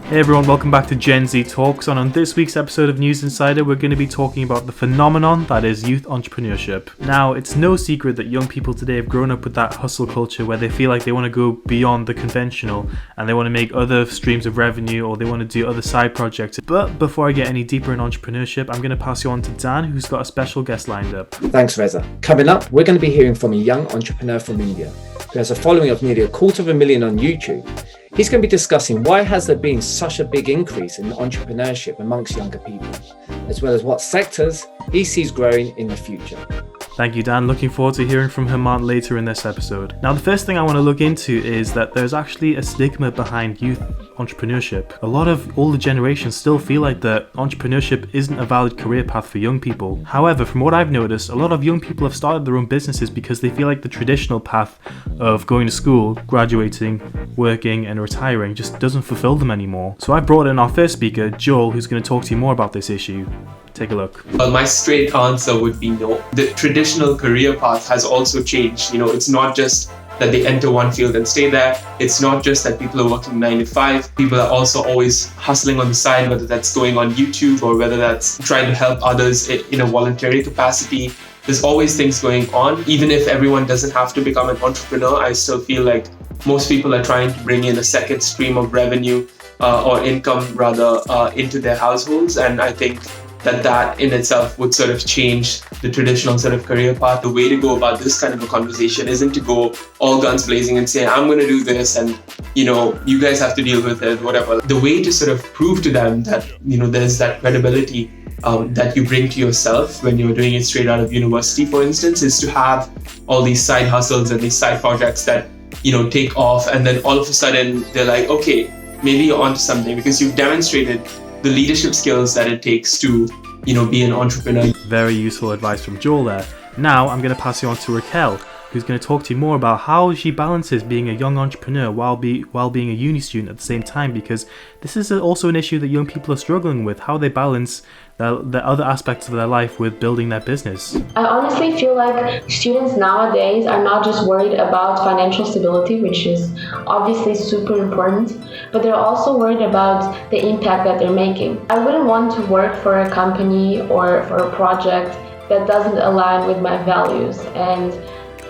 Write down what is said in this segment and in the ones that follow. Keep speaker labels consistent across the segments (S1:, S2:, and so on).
S1: Hey everyone, welcome back to GenZ Talks, and on this week's episode of News Insider, we're going to be talking about the phenomenon that is youth entrepreneurship. Now, it's no secret that young people today have grown up with that hustle culture where they feel like they want to go beyond the conventional and they want to make other streams of revenue or they want to do other side projects. But before I get any deeper in entrepreneurship, I'm going to pass you on to Dan, who's got a special guest lined up.
S2: Thanks, Reza. Coming up, we're going to be hearing from a young entrepreneur from India who has a following of nearly 250,000 on YouTube. He's going to be discussing why has there been such a big increase in entrepreneurship amongst younger people, as well as what sectors he sees growing in the future.
S1: Thank you, Dan. Looking forward to hearing from Hemant later in this episode. Now, the first thing I want to look into is that there's actually a stigma behind youth entrepreneurship. A lot of older generations still feel like that entrepreneurship isn't a valid career path for young people. However, from what I've noticed, a lot of young people have started their own businesses because they feel like the traditional path of going to school, graduating, working and retiring just doesn't fulfill them anymore. So I brought in our first speaker, Joel, who's going to talk to you more about this issue. Take a look.
S3: Well, my straight answer would be no. The traditional career path has also changed. It's not just that they enter one field and stay there. It's not just that people are working 9 to 5. People are also always hustling on the side, whether that's going on YouTube or whether that's trying to help others in a voluntary capacity. There's always things going on. Even if everyone doesn't have to become an entrepreneur, I still feel like most people are trying to bring in a second stream of revenue or income rather into their households. And I think that in itself would sort of change the traditional sort of career path. The way to go about this kind of a conversation isn't to go all guns blazing and say, I'm going to do this and, you guys have to deal with it, whatever. The way to sort of prove to them that, there's that credibility that you bring to yourself when you're doing it straight out of university, for instance, is to have all these side hustles and these side projects that, take off. And then all of a sudden they're like, okay, maybe you're onto something because you've demonstrated the leadership skills that it takes to, be an entrepreneur.
S1: Very useful advice from Joel there. Now I'm going to pass you on to Raquel, who's going to talk to you more about how she balances being a young entrepreneur while being a uni student at the same time, because this is also an issue that young people are struggling with, how they balance the other aspects of their life with building their business.
S4: I honestly feel like students nowadays are not just worried about financial stability, which is obviously super important, but they're also worried about the impact that they're making. I wouldn't want to work for a company or for a project that doesn't align with my values, and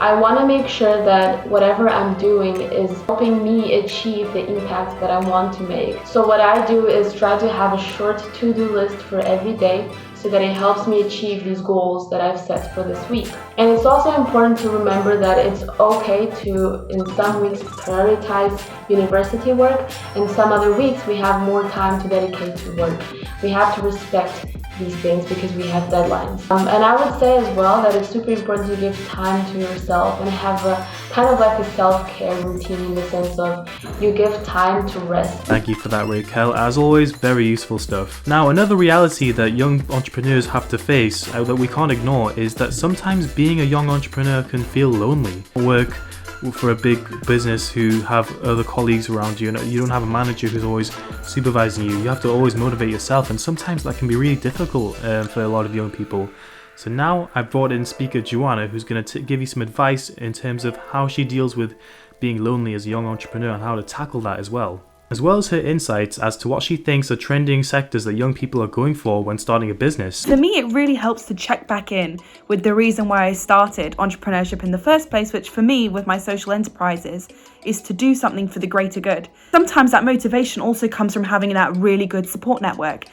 S4: I want to make sure that whatever I'm doing is helping me achieve the impact that I want to make. So what I do is try to have a short to-do list for every day so that it helps me achieve these goals that I've set for this week. And it's also important to remember that it's okay to, in some weeks, prioritize university work, and some other weeks we have more time to dedicate to work. We have to respect these things because we have deadlines. And I would say as well that it's super important to give time to yourself and have a kind of like a self-care routine in the sense of you give time to rest.
S1: Thank you for that, Raquel. As always, very useful stuff. Now, another reality that young entrepreneurs have to face that we can't ignore is that sometimes being a young entrepreneur can feel lonely. Work for a big business who have other colleagues around you, and you don't have a manager who's always supervising you. You have to always motivate yourself, and sometimes that can be really difficult for a lot of young people. So now I brought in speaker Joanna, who's going to give you some advice in terms of how she deals with being lonely as a young entrepreneur and how to tackle that as well as her insights as to what she thinks are trending sectors that young people are going for when starting a business.
S5: For me, it really helps to check back in with the reason why I started entrepreneurship in the first place, which for me, with my social enterprises, is to do something for the greater good. Sometimes that motivation also comes from having that really good support network.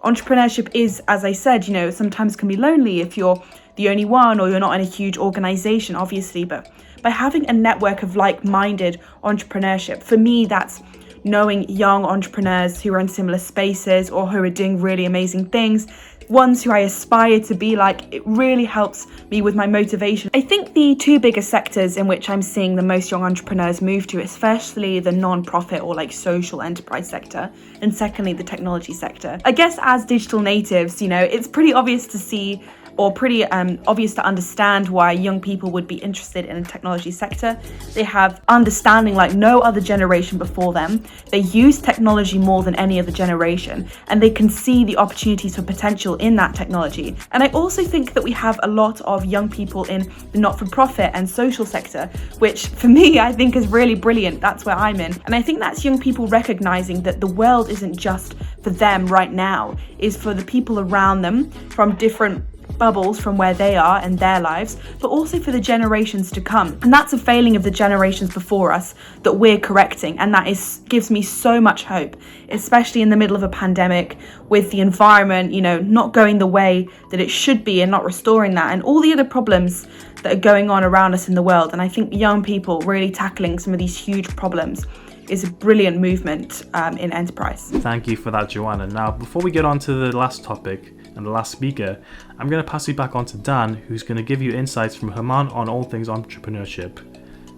S5: Entrepreneurship is, as I said, sometimes can be lonely if you're the only one or you're not in a huge organization, obviously, but by having a network of like-minded entrepreneurship, for me, that's knowing young entrepreneurs who are in similar spaces or who are doing really amazing things, ones who I aspire to be like. It really helps me with my motivation. I think the two biggest sectors in which I'm seeing the most young entrepreneurs move to is firstly the non-profit or like social enterprise sector, and secondly the technology sector. I guess as digital natives, it's pretty obvious to see or pretty obvious to understand why young people would be interested in the technology sector. They have understanding like no other generation before them. They use technology more than any other generation, and they can see the opportunities for potential in that technology. And I also think that we have a lot of young people in the not-for-profit and social sector, which for me, I think is really brilliant. That's where I'm in. And I think that's young people recognizing that the world isn't just for them right now, is for the people around them from different bubbles from where they are and their lives, but also for the generations to come. And that's a failing of the generations before us that we're correcting, and that gives me so much hope, especially in the middle of a pandemic, with the environment, not going the way that it should be and not restoring that, and all the other problems that are going on around us in the world. And I think young people really tackling some of these huge problems is a brilliant movement in enterprise.
S1: Thank you for that, Joanna. Now, before we get on to the last topic and the last speaker, I'm going to pass you back on to Dan, who's going to give you insights from Hemant on all things entrepreneurship.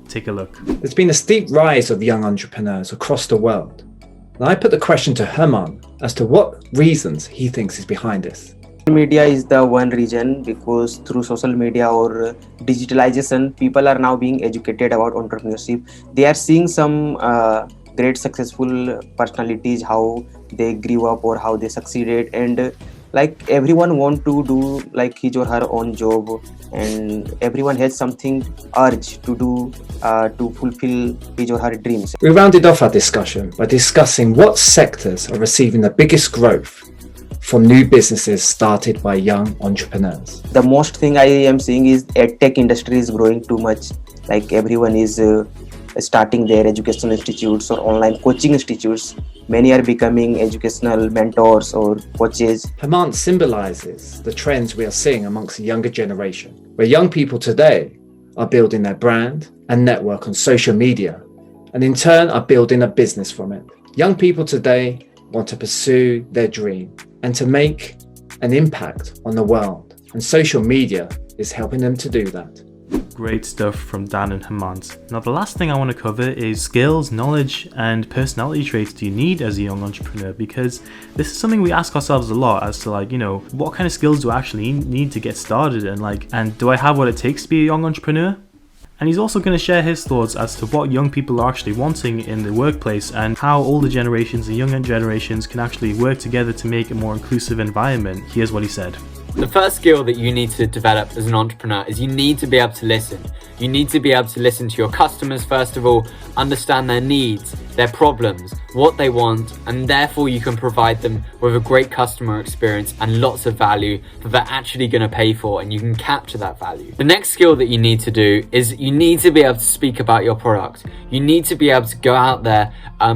S1: Take a look.
S2: There's been a steep rise of young entrepreneurs across the world. And I put the question to Hemant as to what reasons he thinks is behind this.
S6: Media is the one reason, because through social media or digitalization, people are now being educated about entrepreneurship. They are seeing some great successful personalities, how they grew up or how they succeeded, and like everyone want to do like his or her own job, and everyone has something urge to do to fulfill his or her dreams.
S2: We rounded off our discussion by discussing what sectors are receiving the biggest growth from new businesses started by young entrepreneurs.
S6: The most thing I am seeing is tech industry is growing too much. Like everyone is starting their educational institutes or online coaching institutes. Many are becoming educational mentors or coaches.
S2: Hemant symbolizes the trends we are seeing amongst the younger generation, where young people today are building their brand and network on social media, and in turn are building a business from it. Young people today want to pursue their dream and to make an impact on the world, and social media is helping them to do that.
S1: Great stuff from Dan and Hemant. Now, the last thing I want to cover is skills, knowledge, and personality traits do you need as a young entrepreneur? Because this is something we ask ourselves a lot as to what kind of skills do I actually need to get started, and do I have what it takes to be a young entrepreneur? And he's also going to share his thoughts as to what young people are actually wanting in the workplace and how older generations and younger generations can actually work together to make a more inclusive environment. Here's what he said.
S7: The first skill that you need to develop as an entrepreneur is you need to be able to listen. You need to be able to listen to your customers, first of all, understand their needs, their problems, what they want, and therefore you can provide them with a great customer experience and lots of value that they're actually going to pay for, and you can capture that value. The next skill that you need to do is you need to be able to speak about your product. You need to be able to go out there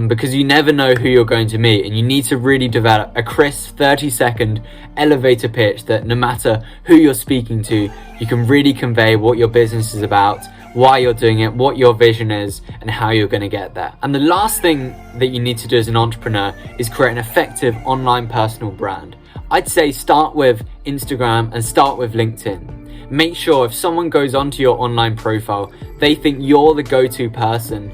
S7: because you never know who you're going to meet, and you need to really develop a crisp 30-second elevator pitch that no matter who you're speaking to, you can really convey what your business is about, why you're doing it, what your vision is, and how you're going to get there. And the last thing that you need to do as an entrepreneur is create an effective online personal brand. I'd say start with Instagram and start with LinkedIn. Make sure if someone goes onto your online profile, they think you're the go-to person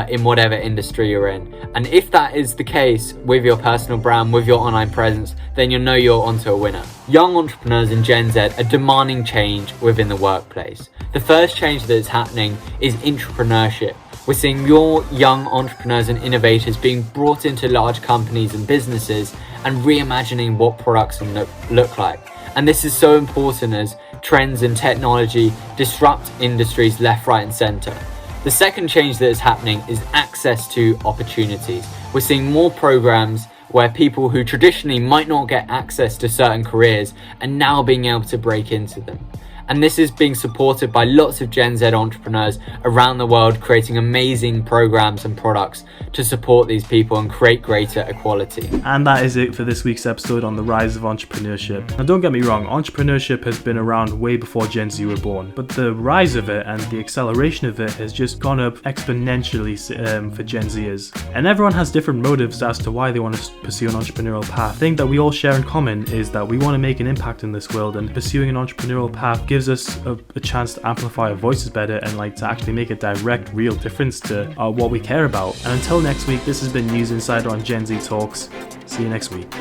S7: in whatever industry you're in. And if that is the case with your personal brand, with your online presence, then you'll know you're onto a winner. Young entrepreneurs in Gen Z are demanding change within the workplace. The first change that is happening is entrepreneurship. We're seeing more young entrepreneurs and innovators being brought into large companies and businesses and reimagining what products can look like. And this is so important as trends in technology disrupt industries left, right, and center. The second change that is happening is access to opportunities. We're seeing more programs where people who traditionally might not get access to certain careers are now being able to break into them. And this is being supported by lots of Gen Z entrepreneurs around the world, creating amazing programs and products to support these people and create greater equality.
S1: And that is it for this week's episode on the rise of entrepreneurship. Now, don't get me wrong, entrepreneurship has been around way before Gen Z were born, but the rise of it and the acceleration of it has just gone up exponentially for Gen Zers. And everyone has different motives as to why they want to pursue an entrepreneurial path. The thing that we all share in common is that we want to make an impact in this world, and pursuing an entrepreneurial path gives us a chance to amplify our voices better and to actually make a direct, real difference to what we care about. And until next week, this has been News Insider on Gen Z Talks. See you next week.